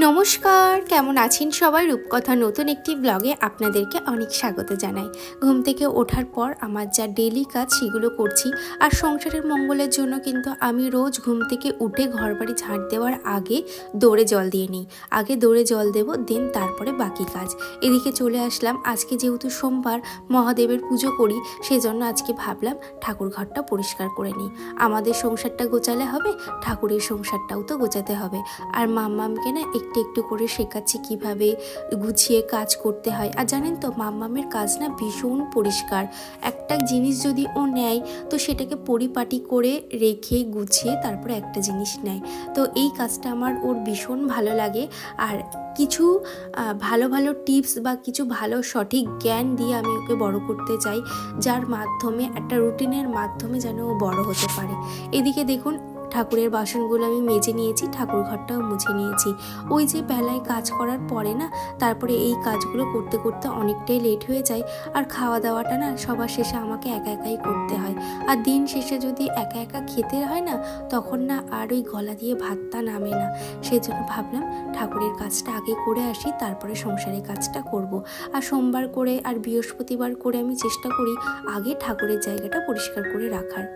নমস্কার, কেমন আছেন সবাই? রূপকথা নতুন একটি ব্লগে আপনাদেরকে অনেক স্বাগত জানাই। ঘুম থেকে ওঠার পর আমার যা ডেলি কাজ সেগুলো করছি। আর সংসারের মঙ্গলের জন্য কিন্তু আমি রোজ ঘুম থেকে উঠে ঘরবাড়ি ঝাঁট দেওয়ার আগে দৌড়ে জল দিয়ে নিই। আগে দৌড়ে জল দেবো, দেন তারপরে বাকি কাজ। এদিকে চলে আসলাম। আজকে যেহেতু সোমবার, মহাদেবের পুজো করি, সেজন্য আজকে ভাবলাম ঠাকুর ঘরটা পরিষ্কার করে নিই। আমাদের সংসারটা গোছালে হবে, ঠাকুরের সংসারটাও তো গোছাতে হবে। আর মাম্মামকে না একটু একটু করে শেখাচ্ছি কিভাবে গুছিয়ে কাজ করতে হয়। আর জানেন তো, মাম্মামের কাজ না ভীষণ পরিষ্কার। একটা জিনিস যদি ও নেয় তো সেটাকে পরিপাটি করে রেখে গুছিয়ে তারপরে একটা জিনিস নেয়। তো এই কাজটা আমার ওর ভীষণ ভালো লাগে। আর কিছু ভালো ভালো টিপস বা কিছু ভালো সঠিক জ্ঞান দিয়ে আমি ওকে বড় করতে চাই, যার মাধ্যমে একটা রুটিনের মাধ্যমে যেন ও বড় হতে পারে। এদিকে দেখুন, ঠাকুরের বাসনগুলো আমি মেজে নিয়েছি, ঠাকুর ঘরটাও মুছে নিয়েছি। ওই যে বেলায় কাজ করার পরে না, তারপরে এই কাজগুলো করতে করতে অনেকটাই লেট হয়ে যায়। আর খাওয়া দাওয়াটা না সবার শেষে আমাকে একা একাই করতে হয়। আর দিন শেষে যদি একা একা খেতে হয় না, তখন না আর ওই গলা দিয়ে ভাতটা নামে না। সেই জন্য ভাবলাম ঠাকুরের কাজটা আগে করে আসি, তারপরে সংসারের কাজটা করব। আর সোমবার করে আর বৃহস্পতিবার করে আমি চেষ্টা করি আগে ঠাকুরের জায়গাটা পরিষ্কার করে রাখার।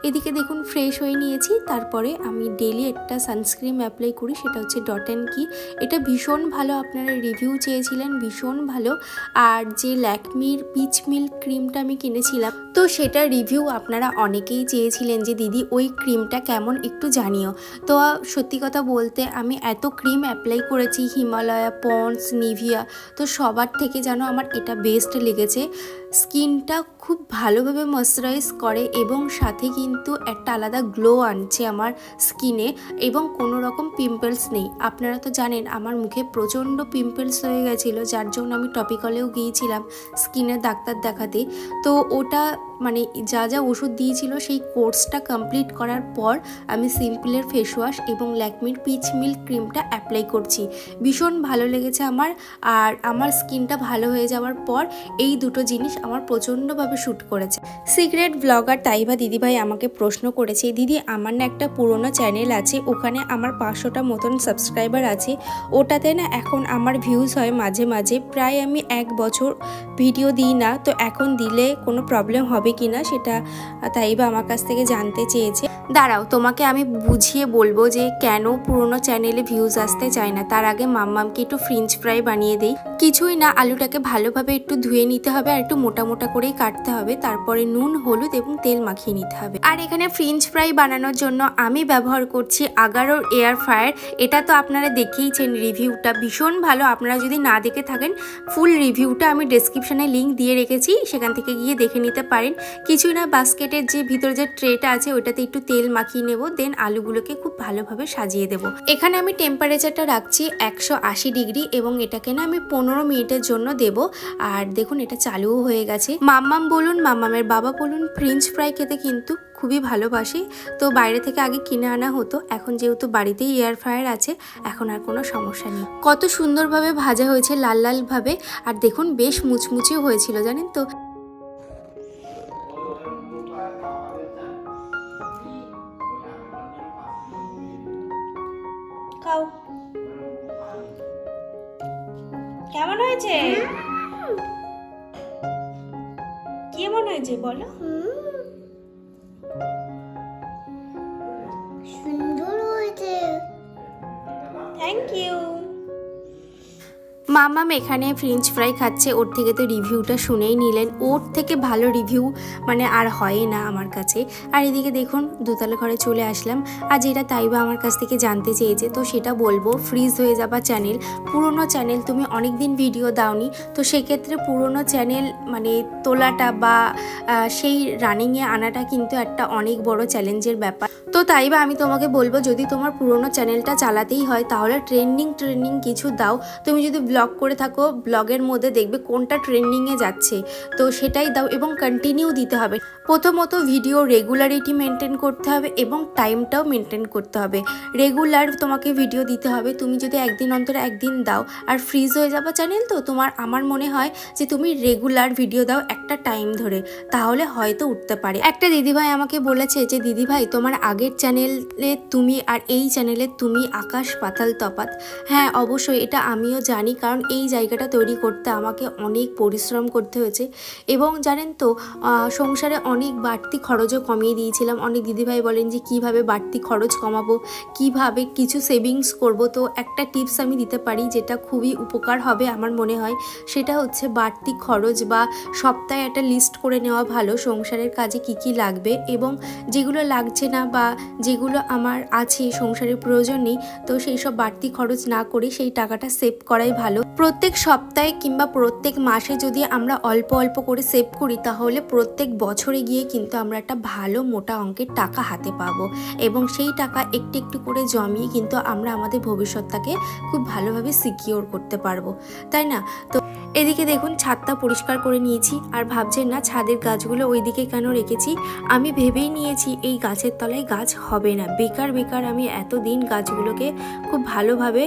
এদিকে দেখুন, ফ্রেশ হয়ে নিয়েছি। তারপরে আমি ডেলি একটা সানস্ক্রিন অ্যাপ্লাই করি, সেটা হচ্ছে ডট অ্যান্ড কি। এটা ভীষণ ভালো, আপনারা রিভিউ চেয়েছিলেন, ভীষণ ভালো। আর যে ল্যাকমির পিচ মিল্ক ক্রিমটা আমি কিনেছিলাম, তো সেটার রিভিউ আপনারা অনেকেই চেয়েছিলেন যে দিদি ওই ক্রিমটা কেমন একটু জানিও। তো সত্যি কথা বলতে, আমি এত ক্রিম অ্যাপ্লাই করেছি, হিমালয়া, পন্ডস, নিভিয়া, তো সবার থেকে যেন আমার এটা বেস্ট লেগেছে। স্কিনটা খুব ভালোভাবে ময়েশ্চারাইজ করে এবং সাথে কিন্তু একটা আলাদা গ্লো আনছে আমার স্কিনে, এবং কোনো রকম পিম্পলস নেই। আপনারা তো জানেন আমার মুখে প্রচণ্ড পিম্পলস হয়ে গেছিলো, যার জন্য আমি টপিক্যালেও গিয়েছিলাম স্কিনের ডাক্তার দেখাতে। তো ওটা মানে যা যা ওষুধ দিয়েছিল সেই কোর্সটা কমপ্লিট করার পর আমি সিম্পলের ফেস ওয়াশ এবং ল্যাকমির পিচ মিল্ক ক্রিমটা অ্যাপ্লাই করছি। ভীষণ ভালো লেগেছে আমার। আর আমার স্কিনটা ভালো হয়ে যাওয়ার পর এই দুটো জিনিস আমার প্রচণ্ডভাবে শ্যুট করেছে। সিক্রেট ব্লগার তাইবা দিদিভাই আমাকে প্রশ্ন করেছে, দিদি আমার না একটা পুরোনো চ্যানেল আছে, ওখানে আমার 500টা মতন সাবস্ক্রাইবার আছে, ওটাতে না এখন আমার ভিউজ হয় মাঝে মাঝে, প্রায় আমি 1 বছর ভিডিও দিই না, তো এখন দিলে কোনো প্রবলেম হবে কিনা সেটা তাইবা আমার কাছ থেকে জানতে চেয়েছে। দাঁড়াও, তোমাকে আমি বুঝিয়ে বলবো যে কেন পুরোনো চ্যানেলে ভিউজ আসতে চায় না। তার আগে মাম্মামকে একটু ফ্রেঞ্চ ফ্রাই বানিয়ে দেই। কিছুই না, আলুটাকে ভালোভাবে একটু ধুয়ে নিতে হবে আর একটু মোটা মোটা করেই কাটতে হবে। তারপরে নুন, হলুদ এবং তেল মাখিয়ে নিতে হবে। আর এখানে ফ্রেঞ্চ ফ্রাই বানানোর জন্য আমি ব্যবহার করছি আগারোর এয়ার ফ্রায়ার। এটা তো আপনারা দেখেইছেন, রিভিউটা ভীষণ ভালো। আপনারা যদি না দেখে থাকেন, ফুল রিভিউটা আমি ডেসক্রিপশনে লিঙ্ক দিয়ে রেখেছি, সেখান থেকে গিয়ে দেখে নিতে পারেন। কিছুই না, বাস্কেটের যে ভিতরে যে ট্রেটা আছে ওইটাতে একটু তেল মাখিয়ে নেব, দেন আলুগুলোকে খুব ভালোভাবে সাজিয়ে দেব। এখানে আমি টেম্পারেচারটা রাখছি 180 ডিগ্রি এবং এটাকে না আমি 15 মিনিটের জন্য দেব। আর দেখুন, এটা চালুও হয়ে গেছে। মাম্মাম বলুন, মাম্মামের বাবা বলুন, ফ্রেঞ্চ ফ্রাই খেতে কিন্তু খুবই ভালোবাসে। তো বাইরে থেকে আগে কিনে আনা হতো, এখন যেহেতু বাড়িতেই এয়ার ফ্রায়ার আছে, এখন আর কোনো সমস্যা নেই। কত সুন্দরভাবে ভাজা হয়েছে, লাল লাল ভাবে। আর দেখুন, বেশ মুচমুচেও হয়েছিল, জানেন তো। খাও, কেমন হয়েছে? কেমন হয়েছে বলো? সুন্দর হয়েছে, থ্যাংক ইউ। মাম্মাম এখানে ফ্রেঞ্চ ফ্রাই খাচ্ছে, ওর থেকে তো রিভিউটা শুনেই নিলেন। ওর থেকে ভালো রিভিউ মানে আর হয় না আমার কাছে। আর এদিকে দেখুন, দোতলা ঘরে চলে আসলাম। আর যেটা তাইবা আমার কাছ থেকে জানতে চেয়েছে, তো সেটা বলবো, ফ্রিজ হয়ে যাবা চ্যানেল, পুরনো চ্যানেল, তুমি অনেক দিন ভিডিও দাওনি, তো সেক্ষেত্রে পুরনো চ্যানেল মানে তোলাটা বা সেই রানিংয়ে আনাটা কিন্তু একটা অনেক বড় চ্যালেঞ্জের ব্যাপার। তো তাইবা আমি তোমাকে বলবো, যদি তোমার পুরনো চ্যানেলটা চালাতেই হয় তাহলে ট্রেন্ডিং কিছু দাও। তুমি যদি ব্লগ করে থাকো, ব্লগের মধ্যে দেখবে কোনটা ট্রেন্ডিংয়ে যাচ্ছে, তো সেটাই দাও এবং কন্টিনিউ দিতে হবে। প্রথমত ভিডিও রেগুলারিটি মেনটেন করতে হবে এবং টাইমটাও মেনটেন করতে হবে। রেগুলার তোমাকে ভিডিও দিতে হবে। তুমি যদি একদিন অন্তর একদিন দাও আর ফ্রিজ হয়ে যাবে চ্যানেল, তো আমার মনে হয় যে তুমি রেগুলার ভিডিও দাও একটা টাইম ধরে, তাহলে হয়তো উঠতে পারে। একটা দিদিভাই আমাকে বলেছে যে দিদিভাই তোমার আগের চ্যানেলে তুমি আর এই চ্যানেলে তুমি আকাশ পাতাল তফাৎ। হ্যাঁ অবশ্যই, এটা আমিও জানি, কারণ এই জায়গাটা তৈরি করতে আমাকে অনেক পরিশ্রম করতে হয়েছে এবং জানেন তো সংসারে অনেক বাড়তি খরচও কমিয়ে দিয়েছিলাম। অনেক দিদিভাই বলেন যে কিভাবে বাড়তি খরচ কমাবো, কিভাবে কিছু সেভিংস করব। তো একটা টিপস আমি দিতে পারি যেটা খুবই উপকার হবে আমার মনে হয়, সেটা হচ্ছে বাড়তি খরচ বা সপ্তাহে একটা লিস্ট করে নেওয়া ভালো সংসারের কাজে কি কি লাগবে এবং যেগুলো লাগছে না বা যেগুলো আমার আছে সংসারের প্রয়োজন নেই, তো সেই সব বাড়তি খরচ না করে সেই টাকাটা সেভ করাই ভালো। প্রত্যেক সপ্তাহে কিংবা প্রত্যেক মাসে যদি আমরা অল্প অল্প করে সেভ করি, তাহলে প্রত্যেক বছরে গিয়ে কিন্তু আমরা একটা ভালো মোটা অঙ্কের টাকা হাতে পাবো এবং সেই টাকা একটু একটু করে জমিয়ে কিন্তু আমরা আমাদের ভবিষ্যৎটাকে খুব ভালোভাবে সিকিওর করতে পারবো, তাই না? তো এদিকে দেখুন ছাদটা পরিষ্কার করে নিয়েছি। আর ভাবছেন না ছাদের গাছগুলো ওইদিকে কেন রেখেছি, আমি ভেবেই নিয়েছি এই গাছের তলায় গাছ হবে না, বেকার বেকার আমি এতদিন গাছগুলোকে খুব ভালোভাবে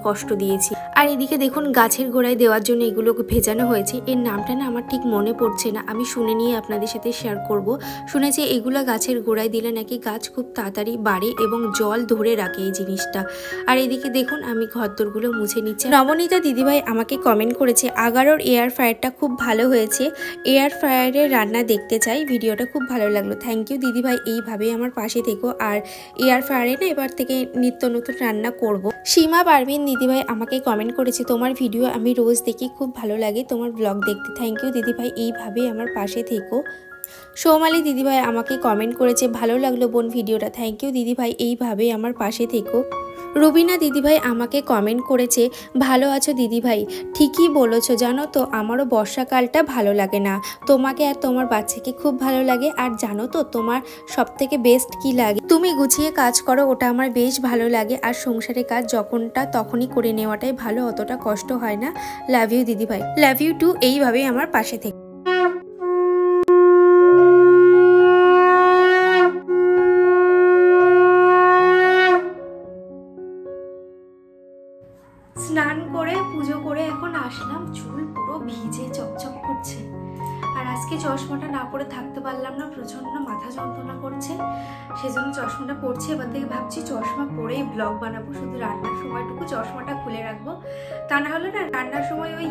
কষ্ট দিয়েছি। আর এদিকে দেখুন গাছের গোড়ায় দেওয়ার জন্য এগুলোকে ভেজানো হয়েছে, এর নামটা না আমার ঠিক মনে পড়ছে না, আমি শুনে নিয়ে আপনাদের সাথে শেয়ার করব। শুনেছি এগুলো গাছের গোড়ায় দিলে নাকি গাছ খুব তাড়াতাড়ি বাড়ে এবং জল ধরে রাখে এই জিনিসটা। আর এদিকে দেখুন আমি ঘরদোরগুলো মুছে নিচ্ছি। নবনীতা দিদিভাই আমাকে কমেন্ট করেছে আগারোর এয়ার ফ্রায়ারটা খুব ভালো হয়েছে, এয়ার ফ্রায়ারের রান্না দেখতে চাই, ভিডিওটা খুব ভালো লাগলো। থ্যাংক ইউ দিদিভাই, এইভাবেই আমার পাশে থেকো। আর এয়ার ফ্রায়ারে না এবার থেকে নিত্য নতুন রান্না করব। সীমা পারভিন দিদিভাই আমাকে কমেন্ট করেছে তোমার ভিডিও আমি রোজ দেখি, খুব ভালো লাগে তোমার ব্লগ দেখতে। থ্যাংক ইউ দিদিভাই, এইভাবেই আমার পাশে থেকো। সৌমালি দিদিভাই আমাকে কমেন্ট করেছে ভালো লাগলো বোন ভিডিওটা। থ্যাংক ইউ দিদিভাই, এইভাবেই আমার পাশে থেকো। রুবিনা দিদিভাই আমাকে কমেন্ট করেছে ভালো আছো দিদিভাই, ঠিকই বলেছো, জানো তো আমারও বর্ষাকালটা ভালো লাগে না, তোমাকে আর তোমার বাচ্চাকে খুব ভালো লাগে। আর জানো তো তোমার সবথেকে বেস্ট কি লাগে, তুমি গুছিয়ে কাজ করো, ওটা আমার বেশ ভালো লাগে। আর সংসারের কাজ যখনটা তখনই করে নেওয়াটাই ভালো, অতটা কষ্ট হয় না। লাভ ইউ দিদিভাই, লাভ ইউ টু, এইভাবেই আমার পাশে থেকে। স্নান করে পুজো করে এখন আসলাম, চুল পুরো ভিজে চকচক করছে। আর আজকে চশমাটা না পরে থাকতে পারলাম না, প্রচন্ড মাথা যন্ত্রণা করছে, সেজন্য চশমাটা পরছি। এবার থেকে ভাবছি চশমা পরেই ব্লগ বানাবো, শুধু রান্নার সময়টুকু চশমাটা খুলে রাখবো, তা না হলে না রান্নার সময় ওই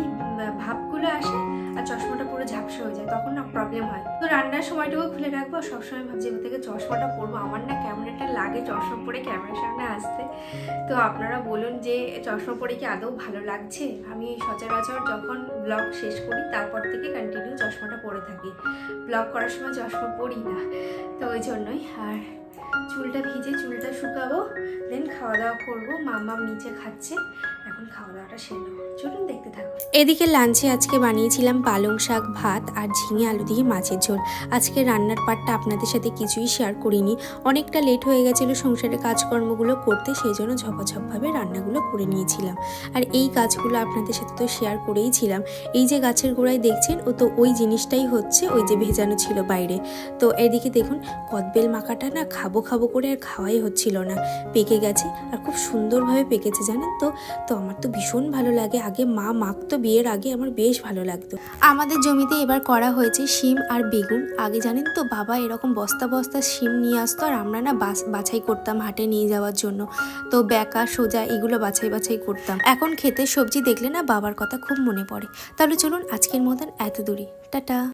ভাবগুলো আসে আর চশমাটা পুরো ঝাপসা হয়ে যায়, তখন না প্রবলেম হয়। তো রান্নার সময়টুকু খুলে রাখবো। সবসময় ভাবছি এবার থেকে চশমাটা পরবো, আমার না কেমন একটা লাগে চশমা পরে ক্যামেরার সামনে আসতে। তো আপনারা বলুন যে চশমা পরে কি আদৌ ভালো লাগছে? আমি সচরাচর যখন ব্লগ শেষ করি তারপর থেকে কন্টিনিউ চশমাটা পরে থাকি, ব্লগ করার সময় চশমা পরি না, তো ওই জন্যই। আর চুলটা ভিজে, চুলটা শুকাবো, দেন খাওয়া দাওয়া করবো। মাম্মাম নিচে খাচ্ছে, এখন খাওয়া দাওয়াটা সেরে নেবো, চলুন দেখতে থাকো। এদিকে লাঞ্চে আজকে বানিয়েছিলাম পালং শাক, ভাত আর ঝিঙে আলু দিয়ে মাছের ঝোল। আজকে রান্নার পার্টটা আপনাদের সাথে কিছুই শেয়ার করিনি, অনেকটা লেট হয়ে গেছিলো সংসারের কাজকর্মগুলো করতে, সেই জন্য ঝপাঝপভাবে রান্নাগুলো করে নিয়েছিলাম। আর এই কাজগুলো আপনাদের সাথে তো শেয়ার করেইছিলাম। এই যে গাছের গোড়ায় দেখছেন, ও তো ওই জিনিসটাই হচ্ছে ওই যে ভেজানো ছিল বাইরে। তো এদিকে দেখুন কদবেল মাখাটা না খাবো খাবো করে আর খাওয়াই হচ্ছিল না, পেকে গেছে আর খুব সুন্দরভাবে পেকেছে জানেন তো। তো আমার তো ভীষণ ভালো লাগে, আগে মা মাখতো বিয়ের আগে, আমার বেশ ভালো লাগতো। আমাদের জমিতে এবার করা হয়েছে শিম আর বেগুন। আগে জানেন তো বাবা এরকম বস্তা বস্তা শিম নিয়ে আসতো আর আমরা না বাছাই করতাম হাটে নিয়ে যাওয়ার জন্য, তো বেকা সোজা এগুলো বাছাই করতাম। এখন ক্ষেতের সবজি দেখলে না বাবার কথা খুব মনে পড়ে। তাহলে চলুন আজকের মতন এত দূরই, টাটা।